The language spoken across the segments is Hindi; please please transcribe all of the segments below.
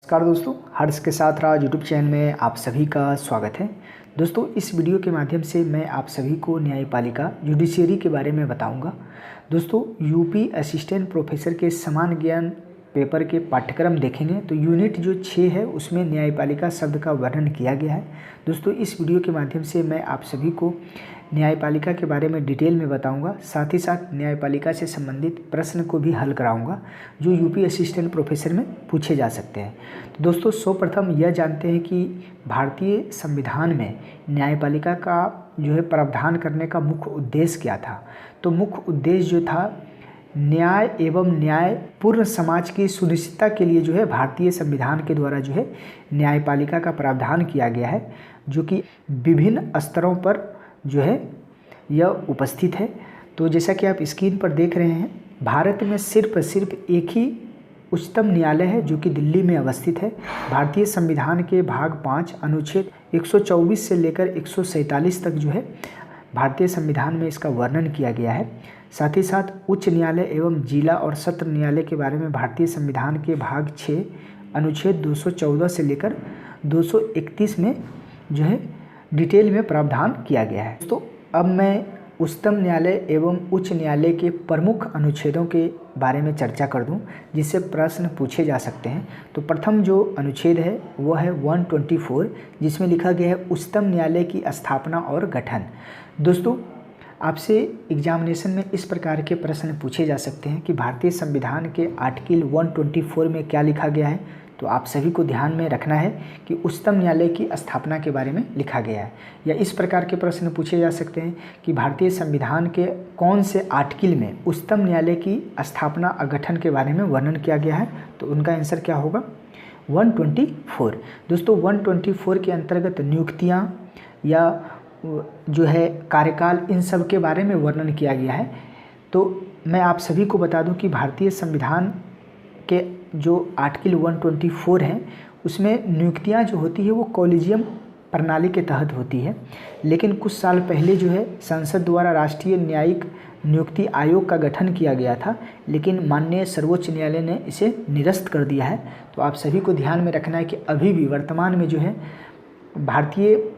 नमस्कार दोस्तों, हर्ष के साथ राज यूट्यूब चैनल में आप सभी का स्वागत है। दोस्तों, इस वीडियो के माध्यम से मैं आप सभी को न्यायपालिका जुडिशियरी के बारे में बताऊंगा। दोस्तों, यूपी असिस्टेंट प्रोफेसर के समान ज्ञान पेपर के पाठ्यक्रम देखेंगे तो यूनिट जो 6 है उसमें न्यायपालिका शब्द का वर्णन किया गया है। दोस्तों, इस वीडियो के माध्यम से मैं आप सभी को न्यायपालिका के बारे में डिटेल में बताऊंगा, साथ ही साथ न्यायपालिका से संबंधित प्रश्न को भी हल कराऊंगा जो यूपी असिस्टेंट प्रोफेसर में पूछे जा सकते हैं। तो दोस्तों, सर्वप्रथम यह जानते हैं कि भारतीय संविधान में न्यायपालिका का जो है प्रावधान करने का मुख्य उद्देश्य क्या था। तो मुख्य उद्देश्य जो था, न्याय एवं न्यायपूर्ण समाज की सुनिश्चितता के लिए जो है भारतीय संविधान के द्वारा जो है न्यायपालिका का प्रावधान किया गया है, जो कि विभिन्न स्तरों पर जो है यह उपस्थित है। तो जैसा कि आप स्क्रीन पर देख रहे हैं, भारत में सिर्फ एक ही उच्चतम न्यायालय है जो कि दिल्ली में अवस्थित है। भारतीय संविधान के भाग 5 अनुच्छेद 124 से लेकर 147 तक जो है भारतीय संविधान में इसका वर्णन किया गया है। साथ ही साथ उच्च न्यायालय एवं जिला और सत्र न्यायालय के बारे में भारतीय संविधान के भाग 6 अनुच्छेद 214 से लेकर 231 में जो है डिटेल में प्रावधान किया गया है। तो अब मैं उच्चतम न्यायालय एवं उच्च न्यायालय के प्रमुख अनुच्छेदों के बारे में चर्चा कर दूं, जिससे प्रश्न पूछे जा सकते हैं। तो प्रथम जो अनुच्छेद है वह है 124, जिसमें लिखा गया है उच्चतम न्यायालय की स्थापना और गठन। दोस्तों, आपसे एग्जामिनेशन में इस प्रकार के प्रश्न पूछे जा सकते हैं कि भारतीय संविधान के आर्टिकल 124 में क्या लिखा गया है। तो आप सभी को ध्यान में रखना है कि उच्चतम न्यायालय की स्थापना के बारे में लिखा गया है। या इस प्रकार के प्रश्न पूछे जा सकते हैं कि भारतीय संविधान के कौन से आर्टिकल में उच्चतम न्यायालय की स्थापना और गठन के बारे में वर्णन किया गया है। तो उनका आंसर क्या होगा, 124। दोस्तों, 124 के अंतर्गत नियुक्तियाँ या जो है कार्यकाल, इन सब के बारे में वर्णन किया गया है। तो मैं आप सभी को बता दूं कि भारतीय संविधान के जो आर्टिकल 124 है उसमें नियुक्तियां जो होती है वो कॉलेजियम प्रणाली के तहत होती है, लेकिन कुछ साल पहले जो है संसद द्वारा राष्ट्रीय न्यायिक नियुक्ति आयोग का गठन किया गया था, लेकिन माननीय सर्वोच्च न्यायालय ने इसे निरस्त कर दिया है। तो आप सभी को ध्यान में रखना है कि अभी भी वर्तमान में जो है भारतीय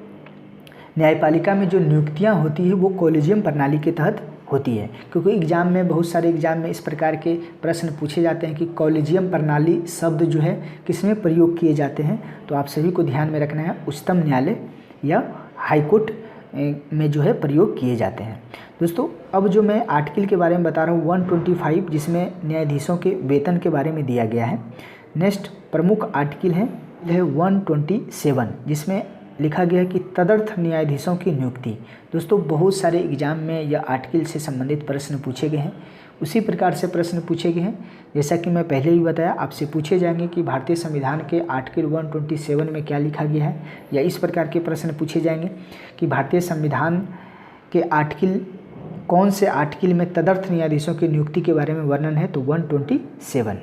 न्यायपालिका में जो नियुक्तियां होती है वो कॉलेजियम प्रणाली के तहत होती है, क्योंकि एग्जाम में बहुत सारे एग्जाम में इस प्रकार के प्रश्न पूछे जाते हैं कि कॉलेजियम प्रणाली शब्द जो है किसमें प्रयोग किए जाते हैं। तो आप सभी को ध्यान में रखना है, उच्चतम न्यायालय या हाईकोर्ट में जो है प्रयोग किए जाते हैं। दोस्तों, अब जो मैं आर्टिकल के बारे में बता रहा हूँ 125, जिसमें न्यायाधीशों के वेतन के बारे में दिया गया है। नेक्स्ट प्रमुख आर्टिकल है 127, जिसमें लिखा गया है कि तदर्थ न्यायाधीशों की नियुक्ति। दोस्तों, बहुत सारे एग्जाम में यह आर्टिकल से संबंधित प्रश्न पूछे गए हैं, उसी प्रकार से प्रश्न पूछे गए हैं जैसा कि मैं पहले भी बताया। आपसे पूछे जाएंगे कि भारतीय संविधान के आर्टिकल 127 में क्या लिखा गया है, या इस प्रकार के प्रश्न पूछे जाएंगे कि भारतीय संविधान के आर्टिकल कौन से आर्टिकल में तदर्थ न्यायाधीशों की नियुक्ति के बारे में वर्णन है। तो 127।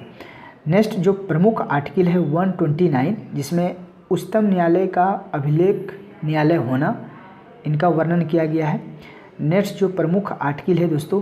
नेक्स्ट जो प्रमुख आर्टिकल है 129, जिसमें उच्चतम न्यायालय का अभिलेख न्यायालय होना, इनका वर्णन किया गया है। नेक्स्ट जो प्रमुख आर्टिकल है दोस्तों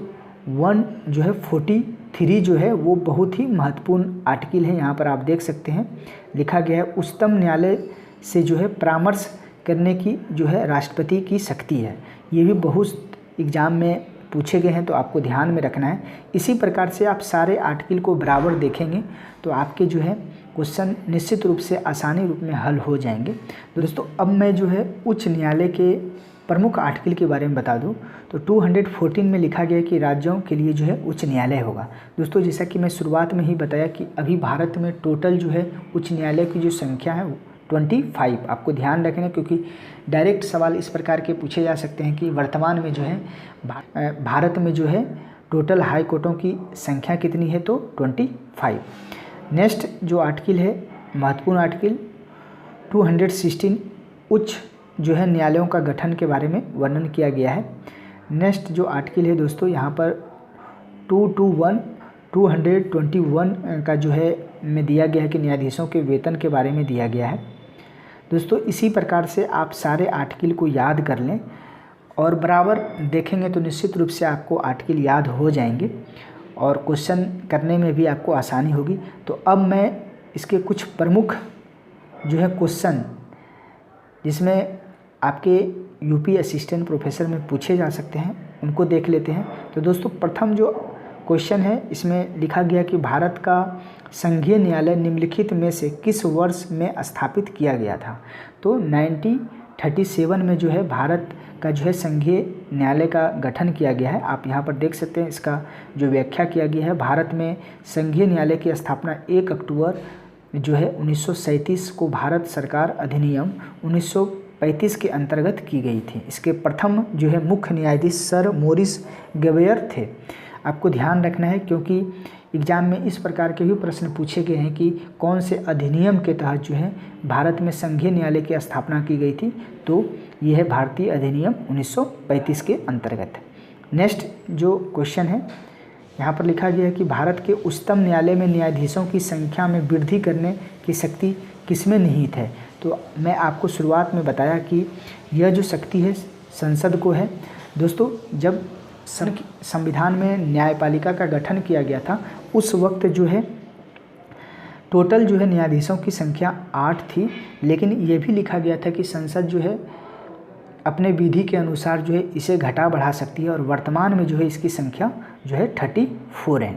43 जो है वो बहुत ही महत्वपूर्ण आर्टिकल है। यहाँ पर आप देख सकते हैं लिखा गया है उच्चतम न्यायालय से जो है परामर्श करने की जो है राष्ट्रपति की शक्ति है। ये भी बहुत एग्जाम में पूछे गए हैं, तो आपको ध्यान में रखना है। इसी प्रकार से आप सारे आर्टिकल को बराबर देखेंगे तो आपके जो है क्वेश्चन निश्चित रूप से आसानी रूप में हल हो जाएंगे। दोस्तों, अब मैं जो है उच्च न्यायालय के प्रमुख आर्टिकल के बारे में बता दूं। तो 214 में लिखा गया कि राज्यों के लिए जो है उच्च न्यायालय होगा। दोस्तों, जैसा कि मैं शुरुआत में ही बताया कि अभी भारत में टोटल जो है उच्च न्यायालय की जो संख्या है 25। आपको ध्यान रखना, क्योंकि डायरेक्ट सवाल इस प्रकार के पूछे जा सकते हैं कि वर्तमान में जो है भारत में जो है टोटल हाई कोर्टों की संख्या कितनी है। तो 25। नेक्स्ट जो आर्टिकल है महत्वपूर्ण आर्टिकल 216, उच्च जो है न्यायालयों का गठन के बारे में वर्णन किया गया है। नेक्स्ट जो आर्टिकल है दोस्तों यहाँ पर 221 का जो है में दिया गया है कि न्यायाधीशों के वेतन के बारे में दिया गया है। दोस्तों, इसी प्रकार से आप सारे आर्टिकल को याद कर लें और बराबर देखेंगे तो निश्चित रूप से आपको आर्टिकल याद हो जाएंगे और क्वेश्चन करने में भी आपको आसानी होगी। तो अब मैं इसके कुछ प्रमुख जो है क्वेश्चन जिसमें आपके यूपी असिस्टेंट प्रोफेसर में पूछे जा सकते हैं उनको देख लेते हैं। तो दोस्तों प्रथम जो क्वेश्चन है इसमें लिखा गया कि भारत का संघीय न्यायालय निम्नलिखित में से किस वर्ष में स्थापित किया गया था। तो 1937 में जो है भारत का जो है संघीय न्यायालय का गठन किया गया है। आप यहाँ पर देख सकते हैं इसका जो व्याख्या किया गया है। भारत में संघीय न्यायालय की स्थापना 1 अक्टूबर जो है 1937 को भारत सरकार अधिनियम 1935 के अंतर्गत की गई थी। इसके प्रथम जो है मुख्य न्यायाधीश सर मोरिस ग्वेयर थे। आपको ध्यान रखना है क्योंकि एग्जाम में इस प्रकार के भी प्रश्न पूछे गए हैं कि कौन से अधिनियम के तहत जो है भारत में संघीय न्यायालय की स्थापना की गई थी। तो यह है भारतीय अधिनियम 1935 के अंतर्गत। नेक्स्ट जो क्वेश्चन है यहाँ पर लिखा गया है कि भारत के उच्चतम न्यायालय में न्यायाधीशों की संख्या में वृद्धि करने की शक्ति किसमें निहित है। तो मैं आपको शुरुआत में बताया कि यह जो शक्ति है संसद को है। दोस्तों जब संविधान में न्यायपालिका का गठन किया गया था उस वक्त जो है टोटल जो है न्यायाधीशों की संख्या 8 थी, लेकिन ये भी लिखा गया था कि संसद जो है अपने विधि के अनुसार जो है इसे घटा बढ़ा सकती है और वर्तमान में जो है इसकी संख्या जो है 34 है।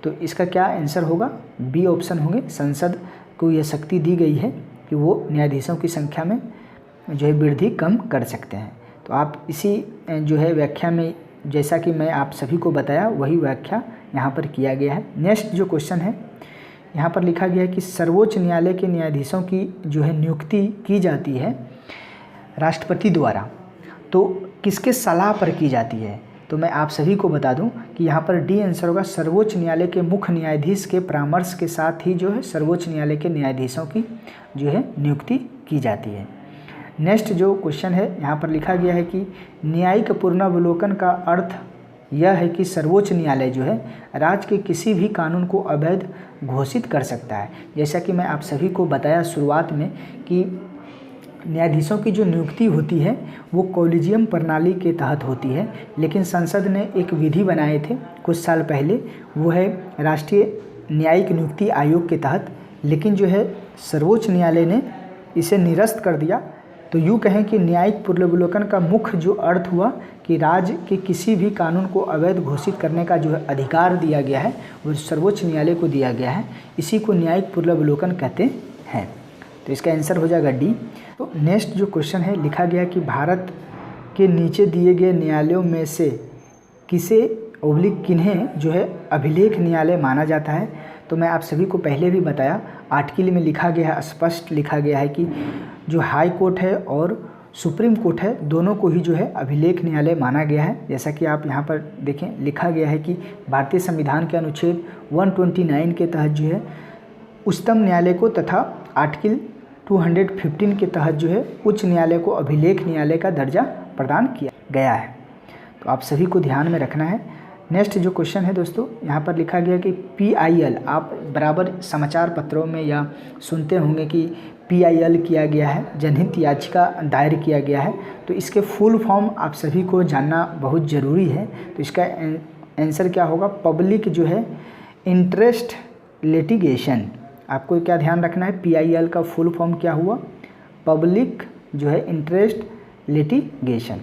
तो इसका क्या आंसर होगा, बी ऑप्शन होंगे। संसद को यह शक्ति दी गई है कि वो न्यायाधीशों की संख्या में जो है वृद्धि कम कर सकते हैं। तो आप इसी जो है व्याख्या में जैसा कि मैं आप सभी को बताया वही व्याख्या यहाँ पर किया गया है। नेक्स्ट जो क्वेश्चन है यहाँ पर लिखा गया है कि सर्वोच्च न्यायालय के न्यायाधीशों की जो है नियुक्ति की जाती है राष्ट्रपति द्वारा, तो किसके सलाह पर की जाती है। तो मैं आप सभी को बता दूं कि यहाँ पर डी आंसर होगा। सर्वोच्च न्यायालय के मुख्य न्यायाधीश के परामर्श के साथ ही जो है सर्वोच्च न्यायालय के न्यायाधीशों की जो है नियुक्ति की जाती है। नेक्स्ट जो क्वेश्चन है यहाँ पर लिखा गया है कि न्यायिक पुनरावलोकन का अर्थ यह है कि सर्वोच्च न्यायालय जो है राज्य के किसी भी कानून को अवैध घोषित कर सकता है। जैसा कि मैं आप सभी को बताया शुरुआत में कि न्यायाधीशों की जो नियुक्ति होती है वो कॉलेजियम प्रणाली के तहत होती है, लेकिन संसद ने एक विधि बनाए थे कुछ साल पहले, वो है राष्ट्रीय न्यायिक नियुक्ति आयोग के तहत, लेकिन जो है सर्वोच्च न्यायालय ने इसे निरस्त कर दिया। तो यूँ कहें कि न्यायिक पुनरावलोकन का मुख्य जो अर्थ हुआ कि राज्य के किसी भी कानून को अवैध घोषित करने का जो है अधिकार दिया गया है वो सर्वोच्च न्यायालय को दिया गया है, इसी को न्यायिक पुनरावलोकन कहते हैं। तो इसका आंसर हो जाएगा डी। तो नेक्स्ट जो क्वेश्चन है लिखा गया कि भारत के नीचे दिए गए न्यायालयों में से किसे किन्हें जो है अभिलेख न्यायालय माना जाता है। तो मैं आप सभी को पहले भी बताया, आर्टिकल में लिखा गया है, स्पष्ट लिखा गया है कि जो हाई कोर्ट है और सुप्रीम कोर्ट है दोनों को ही जो है अभिलेख न्यायालय माना गया है। जैसा कि आप यहाँ पर देखें लिखा गया है कि भारतीय संविधान के अनुच्छेद 129 के तहत जो है उच्चतम न्यायालय को तथा आर्टिकल 215 के तहत जो है उच्च न्यायालय को अभिलेख न्यायालय का दर्जा प्रदान किया गया है। तो आप सभी को ध्यान में रखना है। नेक्स्ट जो क्वेश्चन है दोस्तों यहाँ पर लिखा गया कि PIL, आप बराबर समाचार पत्रों में या सुनते होंगे कि PIL किया गया है, जनहित याचिका दायर किया गया है। तो इसके फुल फॉर्म आप सभी को जानना बहुत ज़रूरी है। तो इसका आंसर क्या होगा, पब्लिक जो है इंटरेस्ट लिटिगेशन। आपको क्या ध्यान रखना है, PIL का फुल फॉर्म क्या हुआ, पब्लिक जो है इंटरेस्ट लिटिगेशन।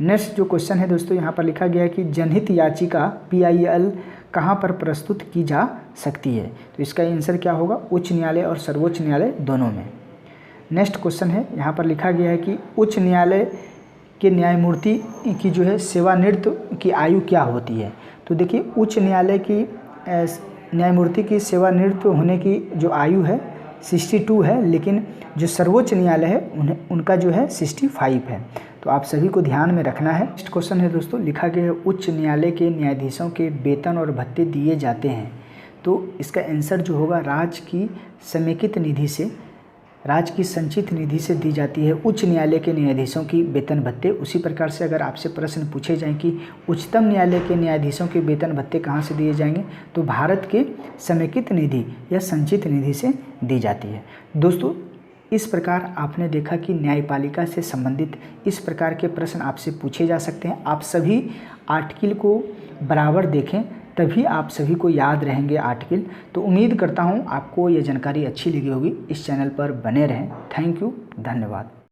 नेक्स्ट जो क्वेश्चन है दोस्तों यहाँ पर लिखा गया है कि जनहित याचिका PIL कहाँ पर प्रस्तुत की जा सकती है। तो इसका आंसर क्या होगा, उच्च न्यायालय और सर्वोच्च न्यायालय दोनों में। नेक्स्ट क्वेश्चन है यहाँ पर लिखा गया है कि उच्च न्यायालय के न्यायमूर्ति की जो है सेवानिवृत्त की आयु क्या होती है। तो देखिए उच्च न्यायालय की न्यायमूर्ति की सेवानिवृत्त होने की जो आयु है 62 है, लेकिन जो सर्वोच्च न्यायालय है उनका जो है 65 है। तो आप सभी को ध्यान में रखना है। नेक्स्ट क्वेश्चन है दोस्तों लिखा गया है उच्च न्यायालय के न्यायाधीशों के वेतन और भत्ते दिए जाते हैं। तो इसका आंसर जो होगा राज्य की समेकित निधि से, राज्य की संचित निधि से दी जाती है उच्च न्यायालय के न्यायाधीशों की वेतन भत्ते। उसी प्रकार से अगर आपसे प्रश्न पूछे जाएं कि उच्चतम न्यायालय के न्यायाधीशों के वेतन भत्ते कहाँ से दिए जाएंगे, तो भारत के समेकित निधि या संचित निधि से दी जाती है। दोस्तों इस प्रकार आपने देखा कि न्यायपालिका से संबंधित इस प्रकार के प्रश्न आपसे पूछे जा सकते हैं। आप सभी आर्टिकल को बराबर देखें तभी आप सभी को याद रहेंगे आर्टिकल। तो उम्मीद करता हूँ आपको ये जानकारी अच्छी लगी होगी। इस चैनल पर बने रहें। थैंक यू, धन्यवाद।